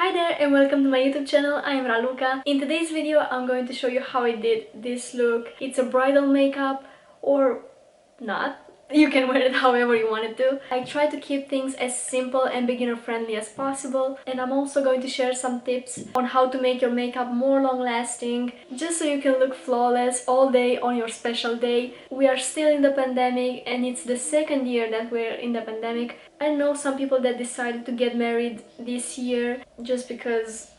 Hi there and welcome to my YouTube channel. I am Raluca. In today's video I'm going to show you how I did this look. It's a bridal makeup or not. You can wear it however you want it to. I try to keep things as simple and beginner friendly as possible, and I'm also going to share some tips on how to make your makeup more long lasting, just so you can look flawless all day on your special day. We are still in the pandemic and it's the second year that we're in the pandemic. I know some people that decided to get married this year just because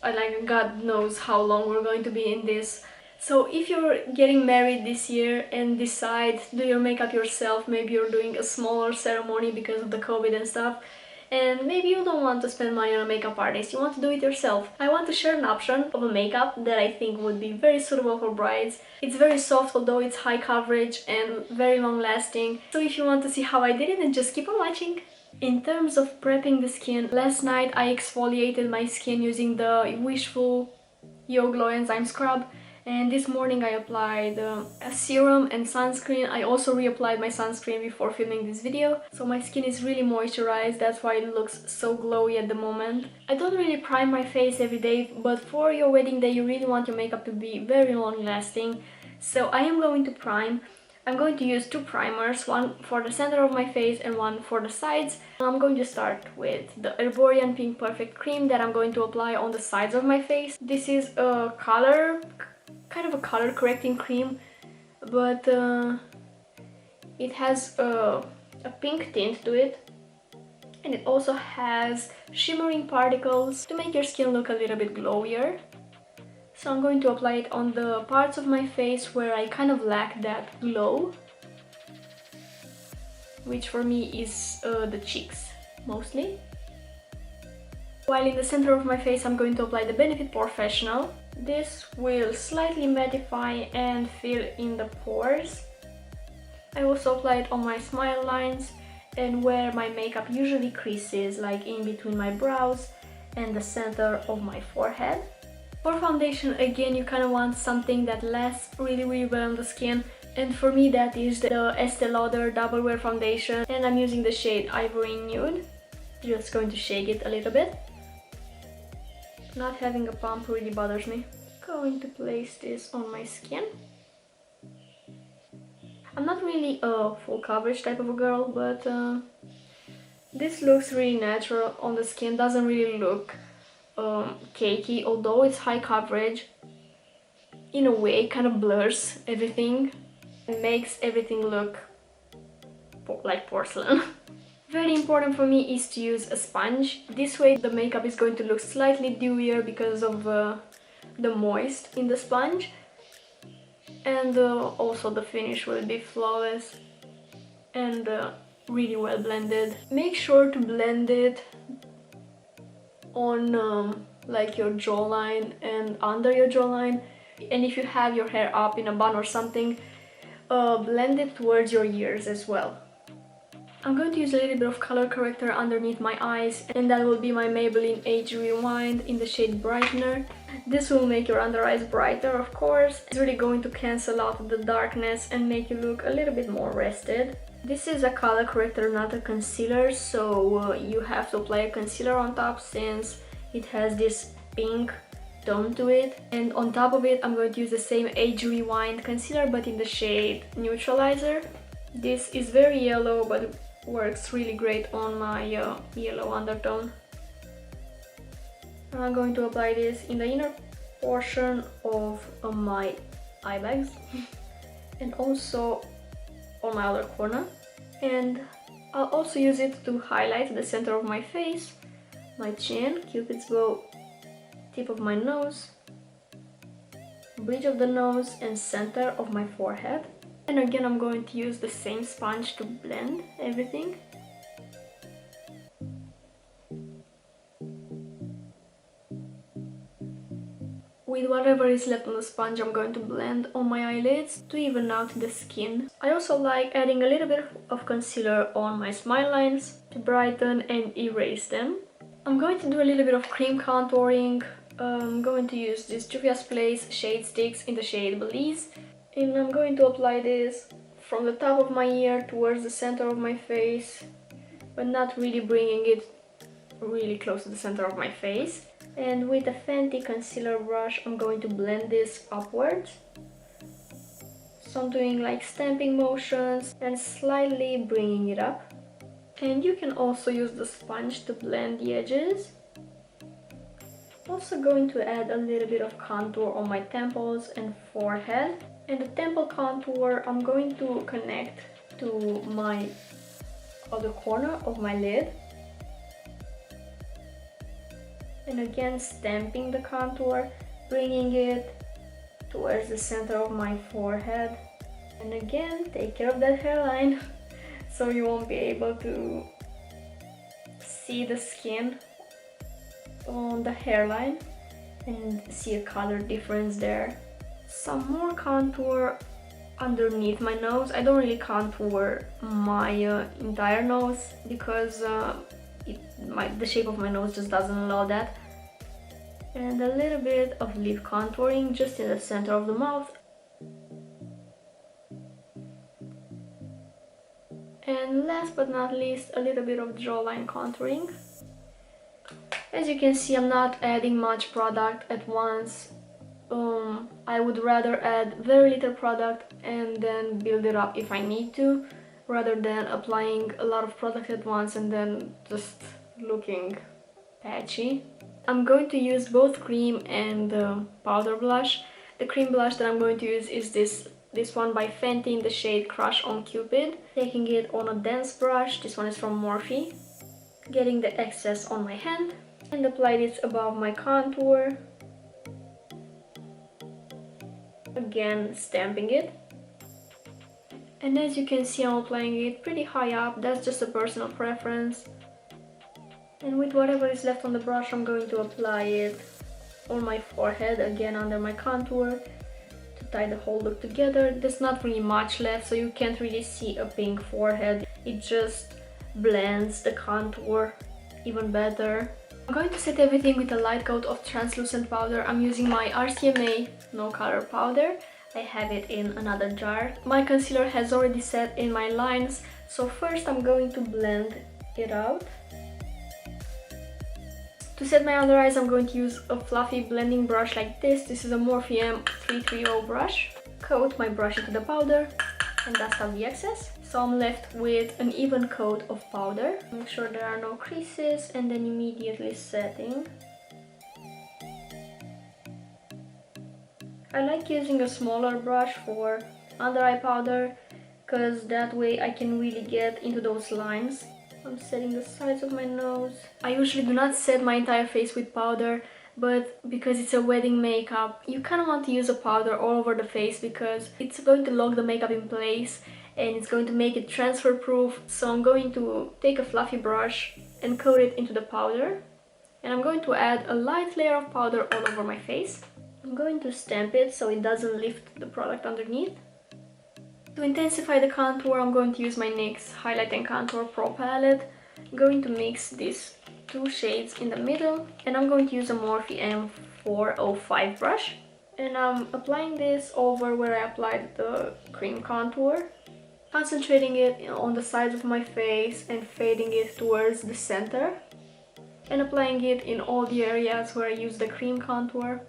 God knows how long we're going to be in this. So if you're getting married this year and decide to do your makeup yourself, maybe you're doing a smaller ceremony because of the COVID and stuff, and maybe you don't want to spend money on a makeup artist, you want to do it yourself, I want to share an option of a makeup that I think would be very suitable for brides. It's very soft, although it's high coverage and very long lasting. So if you want to see how I did it, then just keep on watching. In terms of prepping the skin, last night I exfoliated my skin using the Wishful Yo Glow Enzyme Scrub. And this morning I applied a serum and sunscreen. I also reapplied my sunscreen before filming this video. So my skin is really moisturized, that's why it looks so glowy at the moment. I don't really prime my face every day, but for your wedding day you really want your makeup to be very long lasting. So I am going to prime. I'm going to use two primers, one for the center of my face and one for the sides. I'm going to start with the Erborian Pink Perfect Cream that I'm going to apply on the sides of my face. This is a kind of a color correcting cream, but it has a pink tint to it, and it also has shimmering particles to make your skin look a little bit glowier. So I'm going to apply it on the parts of my face where I kind of lack that glow, which for me is the cheeks mostly. While in the center of my face I'm going to apply the Benefit Porefessional. This will slightly mattify and fill in the pores. I also apply it on my smile lines and where my makeup usually creases, like in between my brows and the center of my forehead. For foundation, again, you kind of want something that lasts really well on the skin, and for me that is the Estee Lauder Double Wear Foundation, and I'm using the shade Ivory Nude. Just going to shake it a little bit. Not having a pump really bothers me. Going to place this on my skin. I'm not really a full coverage type of a girl, but this looks really natural on the skin, doesn't really look cakey, although it's high coverage. In a way, kind of blurs everything and makes everything look like porcelain. Very important for me is to use a sponge. This way the makeup is going to look slightly dewier because of the moist in the sponge, and also the finish will be flawless and really well blended. Make sure to blend it on like your jawline and under your jawline, and if you have your hair up in a bun or something, blend it towards your ears as well. I'm going to use a little bit of color corrector underneath my eyes, and that will be my Maybelline Age Rewind in the shade Brightener. This will make your under eyes brighter, of course. It's really going to cancel out the darkness and make you look a little bit more rested. This is a color corrector, not a concealer, so you have to apply a concealer on top since it has this pink tone to it. And on top of it, I'm going to use the same Age Rewind concealer, but in the shade Neutralizer. This is very yellow, but it works really great on my yellow undertone. I'm going to apply this in the inner portion of my eye bags and also on my outer corner, and I'll also use it to highlight the center of my face, my chin, Cupid's bow, tip of my nose, bridge of the nose, and center of my forehead. And again, I'm going to use the same sponge to blend everything. With whatever is left on the sponge, I'm going to blend on my eyelids to even out the skin. I also like adding a little bit of concealer on my smile lines to brighten and erase them. I'm going to do a little bit of cream contouring. I'm going to use this Juvia's Place Shadesticks in the shade Belize. And I'm going to apply this from the top of my ear towards the center of my face, but not really bringing it really close to the center of my face. And with a Fenty concealer brush, I'm going to blend this upwards. So I'm doing like stamping motions and slightly bringing it up. And you can also use the sponge to blend the edges. Also going to add a little bit of contour on my temples and forehead. And the temple contour I'm going to connect to my other corner of my lid. And again stamping the contour, bringing it towards the center of my forehead. And again, take care of that hairline so you won't be able to see the skin on the hairline and see a color difference there. Some more contour underneath my nose. I don't really contour my entire nose because the shape of my nose just doesn't allow that. And a little bit of lip contouring just in the center of the mouth. And last but not least, a little bit of jawline contouring. As you can see, I'm not adding much product at once. I would rather add very little product and then build it up if I need to, rather than applying a lot of product at once and then just looking patchy. I'm going to use both cream and powder blush. The cream blush that I'm going to use is this one by Fenty in the shade Crush On Cupid. Taking it on a dense brush, this one is from Morphe. Getting the excess on my hand and apply this above my contour. Again, stamping it. And as you can see, I'm applying it pretty high up. That's just a personal preference. And with whatever is left on the brush, I'm going to apply it on my forehead, again under my contour, to tie the whole look together. There's not really much left, so you can't really see a pink forehead. It just blends the contour even better. I'm going to set everything with a light coat of translucent powder. I'm using my RCMA No Color powder. I have it in another jar. My concealer has already set in my lines, so first I'm going to blend it out. To set my under eyes, I'm going to use a fluffy blending brush like this. This is a Morphe M330 brush. Coat my brush into the powder and dust out the excess. So I'm left with an even coat of powder. Make sure there are no creases and then immediately setting. I like using a smaller brush for under eye powder because that way I can really get into those lines. I'm setting the sides of my nose. I usually do not set my entire face with powder, but because it's a wedding makeup, you kind of want to use a powder all over the face because it's going to lock the makeup in place and it's going to make it transfer proof. So I'm going to take a fluffy brush and coat it into the powder. And I'm going to add a light layer of powder all over my face. I'm going to stamp it so it doesn't lift the product underneath. To intensify the contour, I'm going to use my NYX Highlight and Contour Pro palette. I'm going to mix these two shades in the middle, and I'm going to use a Morphe M405 brush. And I'm applying this over where I applied the cream contour, concentrating it on the sides of my face and fading it towards the center, and applying it in all the areas where I used the cream contour.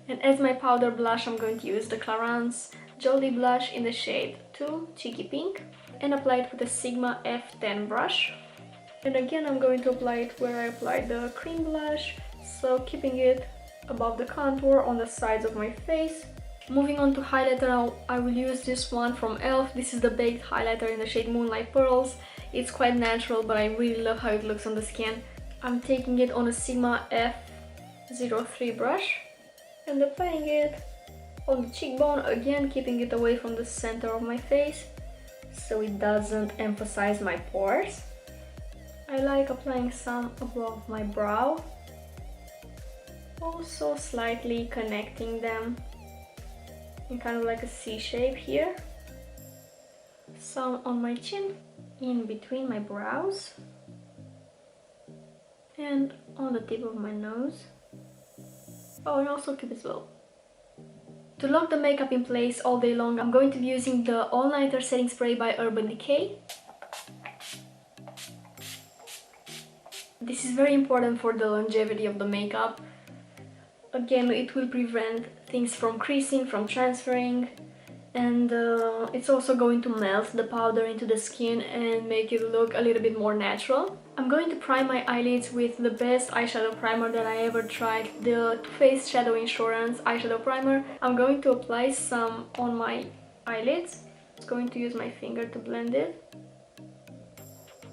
And as my powder blush, I'm going to use the Clarins Joli blush in the shade 2 Cheeky Pink and apply it with a Sigma F10 brush. And again, I'm going to apply it where I applied the cream blush, so keeping it above the contour on the sides of my face. Moving on to highlighter, I will use this one from e.l.f. This is the baked highlighter in the shade Moonlight Pearls. It's quite natural, but I really love how it looks on the skin. I'm taking it on a Sigma F03 brush and applying it on the cheekbone, again keeping it away from the center of my face so it doesn't emphasize my pores. I like applying some above my brow, also slightly connecting them in kind of like a C shape here. Some on my chin, in between my brows, and on the tip of my nose. Oh, and also Cupid's bow. To lock the makeup in place all day long, I'm going to be using the All Nighter Setting Spray by Urban Decay. This is very important for the longevity of the makeup. Again, it will prevent things from creasing, from transferring, and it's also going to melt the powder into the skin and make it look a little bit more natural. I'm going to prime my eyelids with the best eyeshadow primer that I ever tried, the Too Faced Shadow Insurance eyeshadow primer. I'm going to apply some on my eyelids. I'm going to use my finger to blend it.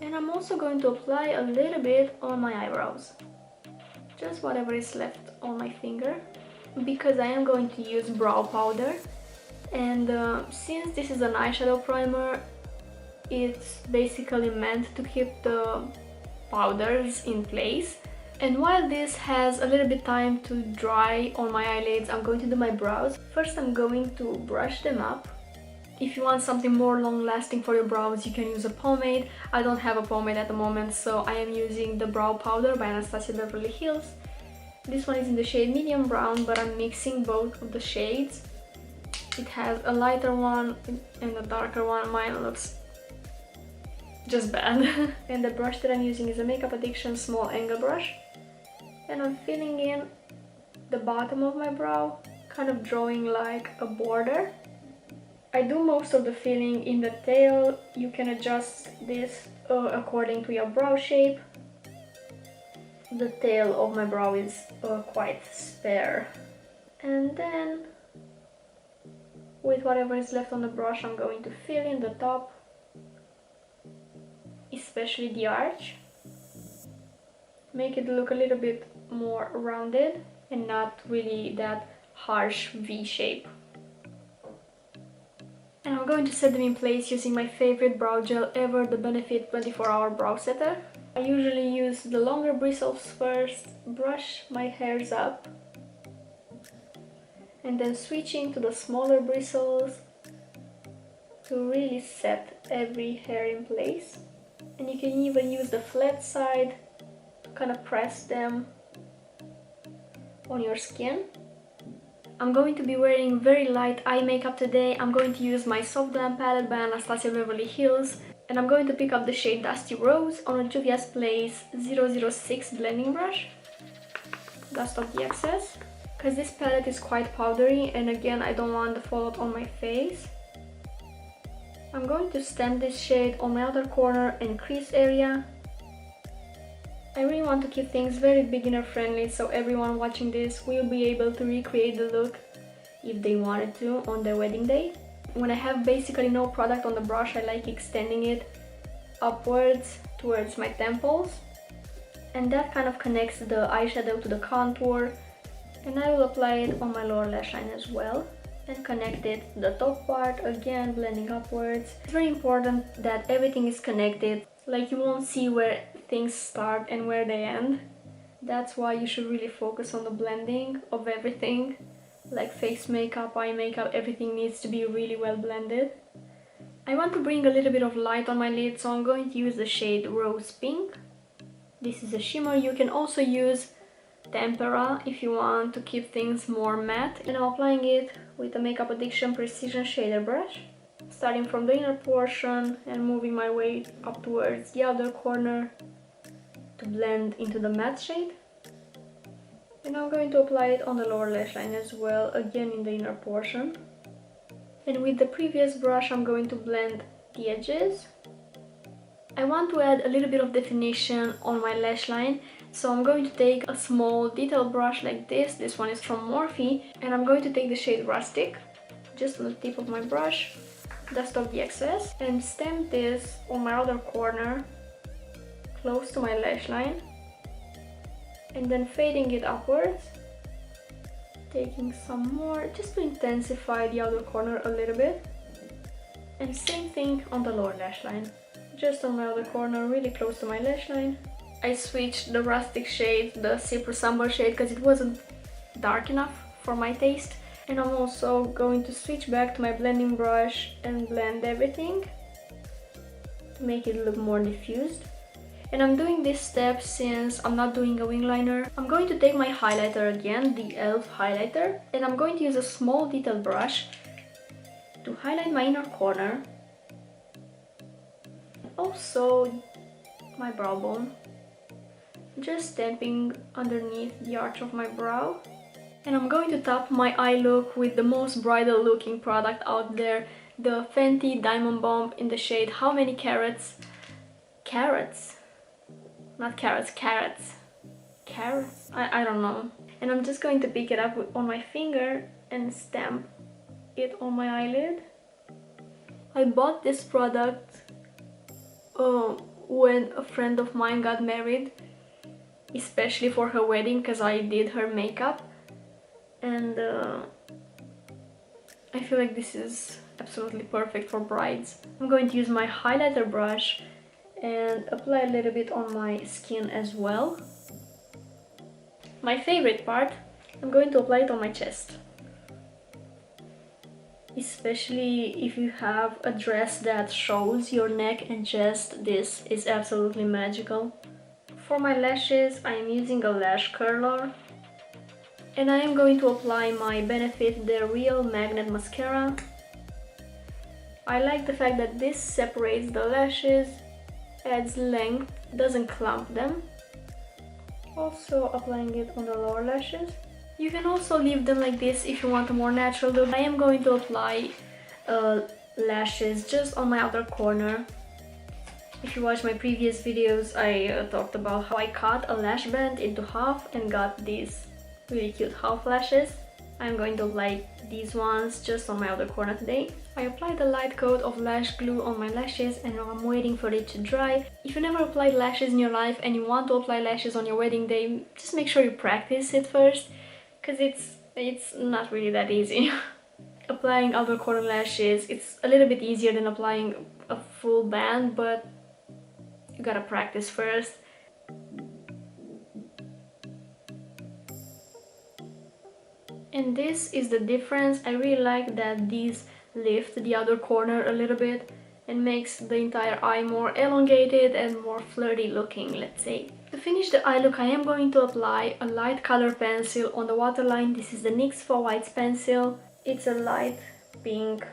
And I'm also going to apply a little bit on my eyebrows. Just whatever is left on my finger. Because I am going to use brow powder. And since this is an eyeshadow primer, it's basically meant to keep the powders in place. And while this has a little bit time to dry on my eyelids, I'm going to do my brows. First I'm going to brush them up. If you want something more long-lasting for your brows, you can use a pomade. I don't have a pomade at the moment, so I am using the brow powder by Anastasia Beverly Hills. This one is in the shade medium brown, but I'm mixing both of the shades. It has a lighter one and a darker one. Mine looks just bad. And the brush that I'm using is a Makeup Addiction small angle brush. And I'm filling in the bottom of my brow, kind of drawing like a border. I do most of the filling in the tail. You can adjust this according to your brow shape. The tail of my brow is quite spare. And then, with whatever is left on the brush, I'm going to fill in the top, especially the arch. Make it look a little bit more rounded and not really that harsh V shape. And I'm going to set them in place using my favorite brow gel ever, the Benefit 24-Hour Brow Setter. I usually use the longer bristles first, brush my hairs up, and then switching to the smaller bristles to really set every hair in place. And you can even use the flat side to kind of press them on your skin. I'm going to be wearing very light eye makeup today. I'm going to use my Soft Glam palette by Anastasia Beverly Hills. And I'm going to pick up the shade Dusty Rose on a Juvia's Place 006 blending brush. Dust off the excess. Because this palette is quite powdery and again I don't want the fallout on my face. I'm going to stamp this shade on my outer corner and crease area. I really want to keep things very beginner friendly, so everyone watching this will be able to recreate the look if they wanted to on their wedding day. When I have basically no product on the brush, I like extending it upwards towards my temples. And that kind of connects the eyeshadow to the contour. And I will apply it on my lower lash line as well. And connect it to the top part, again blending upwards. It's very important that everything is connected. Like you won't see where things start and where they end. That's why you should really focus on the blending of everything. Like face makeup, eye makeup, everything needs to be really well blended. I want to bring a little bit of light on my lid, so I'm going to use the shade Rose Pink. This is a shimmer. You can also use Tempera if you want to keep things more matte. And I'm applying it with a Makeup Addiction Precision Shader brush. Starting from the inner portion and moving my way up towards the outer corner to blend into the matte shade. And I'm going to apply it on the lower lash line as well, again in the inner portion. And with the previous brush I'm going to blend the edges. I want to add a little bit of definition on my lash line, so I'm going to take a small detail brush like this. This one is from Morphe, and I'm going to take the shade Rustic, just on the tip of my brush. Dust off the excess and stamp this on my outer corner close to my lash line, and then fading it upwards, taking some more just to intensify the outer corner a little bit, and same thing on the lower lash line, just on my outer corner really close to my lash line. I switched the Rustic shade, the Cypress Umber shade, because it wasn't dark enough for my taste. And I'm also going to switch back to my blending brush and blend everything to make it look more diffused. And I'm doing this step since I'm not doing a wing liner. I'm going to take my highlighter again, the e.l.f. highlighter, and I'm going to use a small detail brush to highlight my inner corner, also my brow bone. just stamping underneath the arch of my brow. And I'm going to top my eye look with the most bridal looking product out there, the Fenty Diamond Bomb in the shade How Many Carats? Carrots? Not carrots, carrots. Carrots? I don't know. And I'm just going to pick it up on my finger and stamp it on my eyelid. I bought this product when a friend of mine got married, especially for her wedding, because I did her makeup. And I feel like this is absolutely perfect for brides. I'm going to use my highlighter brush and apply a little bit on my skin as well. My favorite part, I'm going to apply it on my chest. Especially if you have a dress that shows your neck and chest, this is absolutely magical. For my lashes, I am using a lash curler. And I am going to apply my Benefit The Real Magnet Mascara. I like the fact that this separates the lashes, adds length, doesn't clump them. Also applying it on the lower lashes. You can also leave them like this if you want a more natural look. I am going to apply lashes just on my outer corner. If you watch my previous videos, I talked about how I cut a lash band into half and got these really cute half lashes. I'm going to apply these ones just on my outer corner today. I applied a light coat of lash glue on my lashes and I'm waiting for it to dry. If you never applied lashes in your life and you want to apply lashes on your wedding day, just make sure you practice it first, because it's not really that easy. Applying outer corner lashes, it's a little bit easier than applying a full band, but you gotta practice first. And this is the difference. I really like that these lift the outer corner a little bit and makes the entire eye more elongated and more flirty looking, let's say. To finish the eye look, I am going to apply a light color pencil on the waterline. This is the NYX For Whites pencil. It's a light pink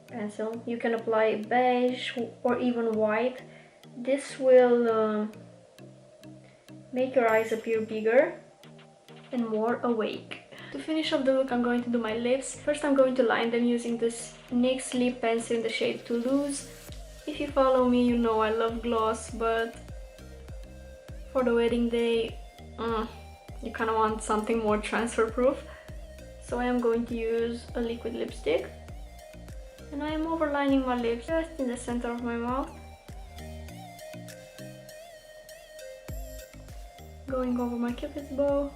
pencil. You can apply beige or even white. This will make your eyes appear bigger and more awake. To finish off the look, I'm going to do my lips. First, I'm going to line them using this NYX lip pencil in the shade Toulouse. If you follow me, you know I love gloss, but for the wedding day, you kind of want something more transfer proof. So I am going to use a liquid lipstick. And I am overlining my lips just in the center of my mouth. Going over my cupid's bow.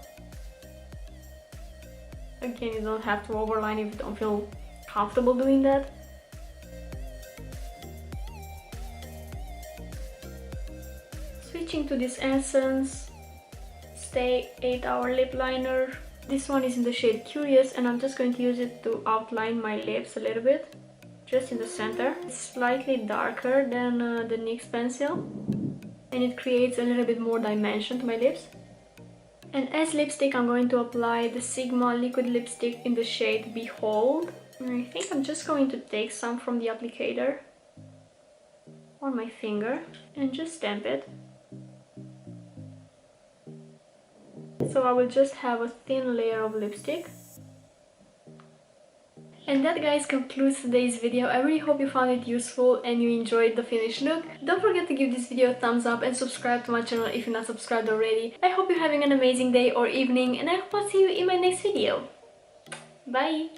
Again, you don't have to overline if you don't feel comfortable doing that. Switching to this Essence Stay 8-Hour Lip Liner. This one is in the shade Curious and I'm just going to use it to outline my lips a little bit. Just in the center. It's slightly darker than the NYX pencil and it creates a little bit more dimension to my lips. And as lipstick, I'm going to apply the Sigma liquid lipstick in the shade Behold. And I think I'm just going to take some from the applicator on my finger and just stamp it. So I will just have a thin layer of lipstick. And that, guys, concludes today's video. I really hope you found it useful and you enjoyed the finished look. Don't forget to give this video a thumbs up and subscribe to my channel if you're not subscribed already. I hope you're having an amazing day or evening and I hope I'll see you in my next video. Bye!